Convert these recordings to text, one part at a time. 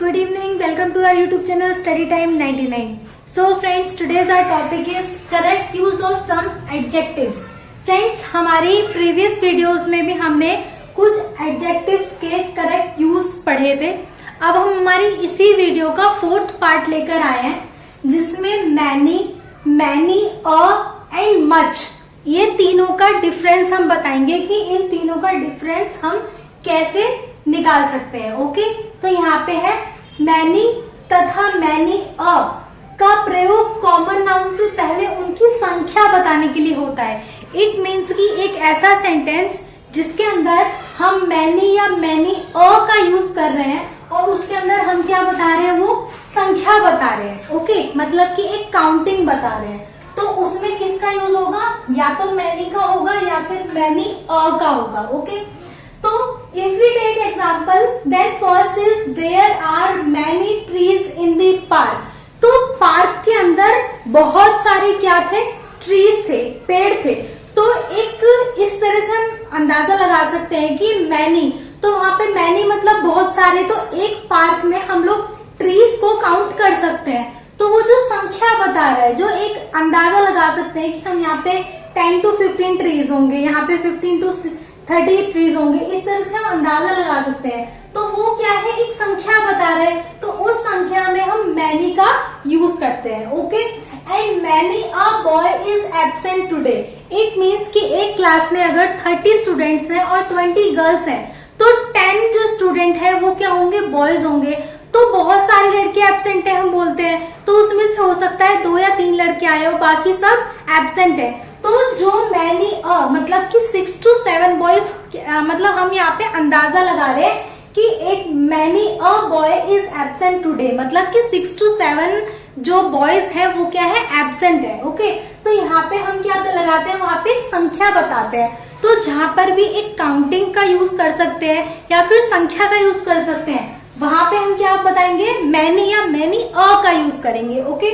good evening. Welcome to our YouTube channel Study Time 99. So friends, today's our topic is correct use of some adjectives. Friends, हमारी previous videos में भी हमने कुछ adjectives के correct use पढ़े थे. अब हम हमारी इसी वीडियो का फोर्थ पार्ट लेकर आए हैं, जिसमें many, and much ये तीनों का डिफरेंस हम बताएंगे कि इन तीनों का डिफरेंस हम कैसे निकाल सकते हैं. ओके, तो यहाँ पे है मैनी तथा मैनी का प्रयोग कॉमन नाउन से पहले उनकी संख्या बताने के लिए होता है. इट मीन्स कि एक ऐसा सेंटेंस जिसके अंदर हम मैनी या मैनी का यूज कर रहे हैं और उसके अंदर हम क्या बता रहे हैं, वो संख्या बता रहे हैं. ओके, मतलब कि एक काउंटिंग बता रहे हैं. तो उसमें किसका यूज होगा, या तो मैनी का होगा या फिर मैनी का होगा. ओके, तो if we take example, then first is there are many trees in the park. तो पार्क के अंदर बहुत सारे क्या थे, ट्रीज थे, पेड़ थे. तो एक इस तरह से हम अंदाजा लगा सकते हैं कि मैनी, तो वहां पे मैनी मतलब बहुत सारे. तो एक पार्क में हम लोग ट्रीज को काउंट कर सकते हैं. तो वो जो संख्या बता रहा है, जो एक अंदाजा लगा सकते हैं कि हम यहाँ पे 10 to 15 ट्रीज होंगे, यहाँ पे 15 to 30 ट्रीज होंगे, इस तरह से हम अंदाजा लगा सकते हैं. तो वो क्या है, एक संख्या बता रहे हैं. तो उस संख्या में हम मैनी का यूज करते हैं. Okay, and many a boy is absent today. It means कि एक क्लास में अगर 30 स्टूडेंट्स हैं और 20 गर्ल्स हैं, तो 10 जो स्टूडेंट है वो क्या होंगे, बॉयज होंगे. तो बहुत सारे लड़के एब्सेंट है हम बोलते हैं, तो उसमें से हो सकता है 2 या 3 लड़के आए हो, बाकी सब एब्सेंट है. तो जो मैनी मतलब कि 6 to 7 बॉयज, मतलब हम यहाँ पे अंदाजा लगा रहे हैं कि एक many boy is absent today, मतलब कि 6 to 7 जो बॉयज हैं वो क्या है, एब्सेंट है. ओके, तो यहाँ पे हम क्या लगाते हैं, वहां पे एक संख्या बताते हैं. तो जहां पर भी एक काउंटिंग का यूज कर सकते हैं या फिर संख्या का यूज कर सकते हैं, वहां पे हम क्या बताएंगे, मैनी या मैनी का यूज करेंगे. ओके,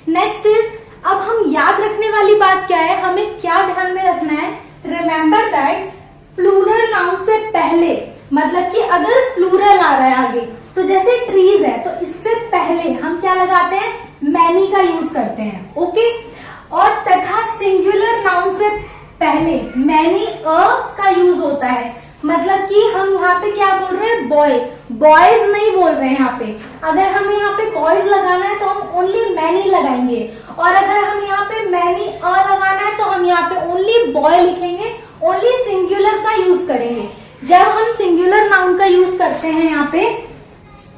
नेक्स्ट इज, अब हम याद रखने वाली बात क्या है, हमें क्या ध्यान में रखना है, रिमेम्बर दैट प्लूरल नाउन से पहले, मतलब कि अगर प्लूरल आ रहा है आगे, तो जैसे ट्रीज है तो इससे पहले हम क्या लगाते हैं, मैनी का यूज करते हैं. ओके, और तथा सिंगुलर नाउन से पहले मैनी का यूज होता है. मतलब कि हम यहाँ पे क्या बोल रहे हैं, बॉयज नहीं बोल रहे हैं. यहाँ पे अगर हमें यहाँ पे बॉयज लगाना है तो हम ओनली मैनी लगाएंगे, और अगर हम यहाँ पे मैनी लगाना है तो हम यहाँ पे ओनली बॉय लिखेंगे, ओनली सिंगुलर का यूज करेंगे. जब हम सिंगुलर नाउन का यूज करते हैं यहाँ पे,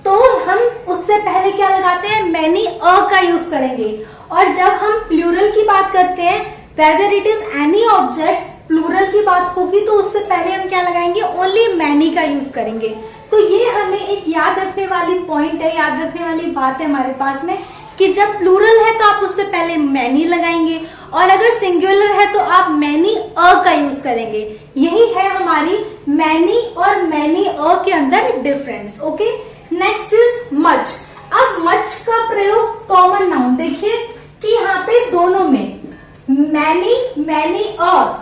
तो हम उससे पहले क्या लगाते हैं, मैनी का यूज करेंगे. और जब हम प्लूरल की बात करते हैं, whether it is any object, plural की बात होगी तो उससे पहले हम क्या लगाएंगे, ओनली मैनी का यूज करेंगे. तो ये हमें एक याद रखने वाली पॉइंट है, याद रखने वाली बात है हमारे पास में, कि जब प्लूरल है तो आप उससे पहले मैनी लगाएंगे, और अगर सिंगुलर है तो आप मैनी का यूज करेंगे. यही है हमारी मैनी और मैनी के अंदर difference. Okay, next is much. अब मच का प्रयोग कॉमन नाउन, देखिए कि यहाँ पे दोनों में मैनी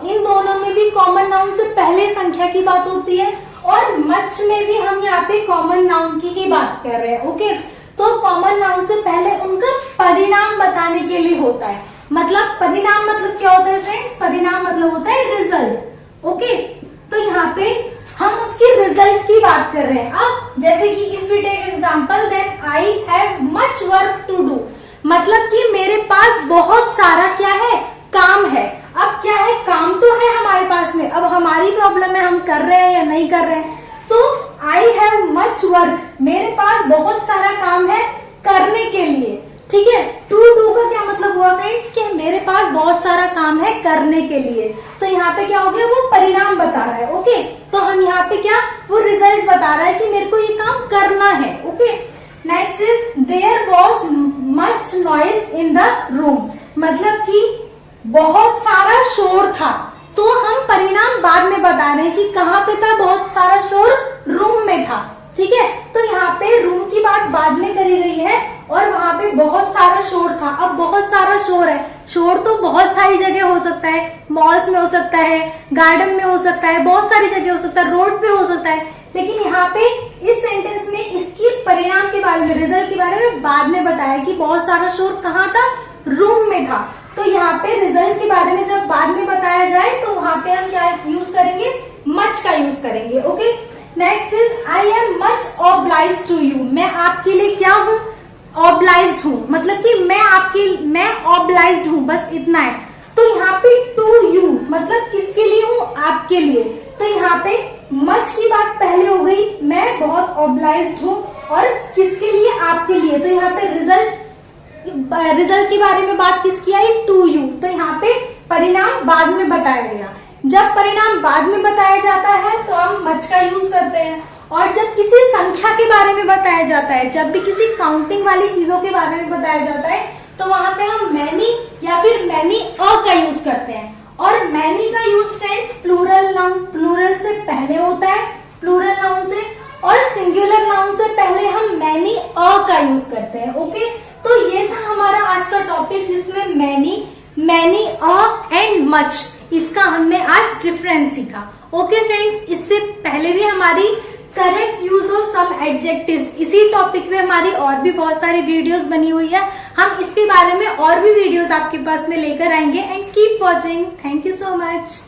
इन दोनों में भी कॉमन नाउन से पहले संख्या की बात होती है, और मच में भी हम यहाँ पे कॉमन नाउन की ही बात कर रहे हैं. ओके, तो कॉमन नाउन से पहले उनका परिणाम बताने के लिए होता है. मतलब परिणाम मतलब क्या होता है फ्रेंड्स, परिणाम मतलब होता है रिजल्ट. ओके, तो यहाँ पे हम उसकी रिजल्ट की बात कर रहे हैं. अब जैसे कि if we take example, then I have much work to do, मतलब कि मेरे पास बहुत सारा क्या है, काम है. अब क्या है, काम तो है हमारे पास में, अब हमारी प्रॉब्लम है हम कर रहे हैं या नहीं कर रहे हैं. तो आई हैव मच वर्क, मेरे पास बहुत सारा काम है करने के लिए. ठीक है, टू डू का क्या मतलब हुआ फ्रेंड्स, कि मेरे पास बहुत सारा काम है करने के लिए. तो यहाँ पे क्या हो गया, वो परिणाम बता रहा है. ओके, तो हम यहाँ पे क्या, वो रिजल्ट बता रहा है कि मेरे को ये काम करना है. Okay, next is there was much noise in the room, मतलब कि बहुत सारा शोर था. तो हम परिणाम बाद में बता रहे हैं कि कहाँ पे था बहुत सारा शोर, रूम में था. ठीक है, तो यहाँ पे रूम की बात बाद में करी गई है, और वहां पे बहुत सारा शोर था. अब बहुत सारा शोर है, शोर तो बहुत सारी जगह हो सकता है, मॉल्स में हो सकता है, गार्डन में हो सकता है, बहुत सारी जगह हो सकता है, रोड पे हो सकता है. लेकिन यहाँ पे इस सेंटेंस में इसकी परिणाम के बारे में, रिजल्ट के बारे में बाद में बताया कि बहुत सारा शोर कहाँ था, रूम में था। तो यहाँ पे रिजल्ट के बारे में जब बाद में बताया जाए तो वहां पे हम क्या यूज करेंगे, मच का यूज करेंगे। Okay, next is I am much oblige to you. मैं आपके लिए क्या हूँ, ऑब्लाइज्ड हूँ, मतलब कि मैं ऑब्लाइज्ड हूँ, बस इतना है। तो यहाँ पे टू यू मतलब किसके लिए हूँ, आपके लिए। तो यहाँ पे मच की बात पहले हो गई, मैं बहुत ऑब्लाइज्ड हूँ, और किसके लिए, आपके लिए। तो यहाँ पे रिजल्ट के बारे में बात किसकी आई, टू यू। तो यहाँ पे परिणाम बाद में बताया गया। जब परिणाम बाद में बताया जाता है तो हम मच का यूज करते हैं, और जब किसी संख्या के बारे में बताया जाता है, जब भी किसी काउंटिंग वाली चीजों के बारे में बताया जाता है तो वहां पे हम मैनी या फिर मैनी का यूज करते हैं। और मैनी का यूज फ्रेंड्स प्लूरल से पहले होता है, प्लूरल नाउन से, और सिंगुलर नाउन से पहले हम मैनी का यूज करते हैं। ओके, तो ये था हमारा आज का टॉपिक, जिसमें मैनी एंड मच, इसका हमने आज डिफरेंस सीखा। ओके फ्रेंड्स, इससे पहले भी हमारी correct use of some adjectives, इसी टॉपिक में हमारी और भी बहुत सारी वीडियोस बनी हुई है। हम इसके बारे में और भी वीडियोस आपके पास में लेकर आएंगे। And keep watching. Thank you so much.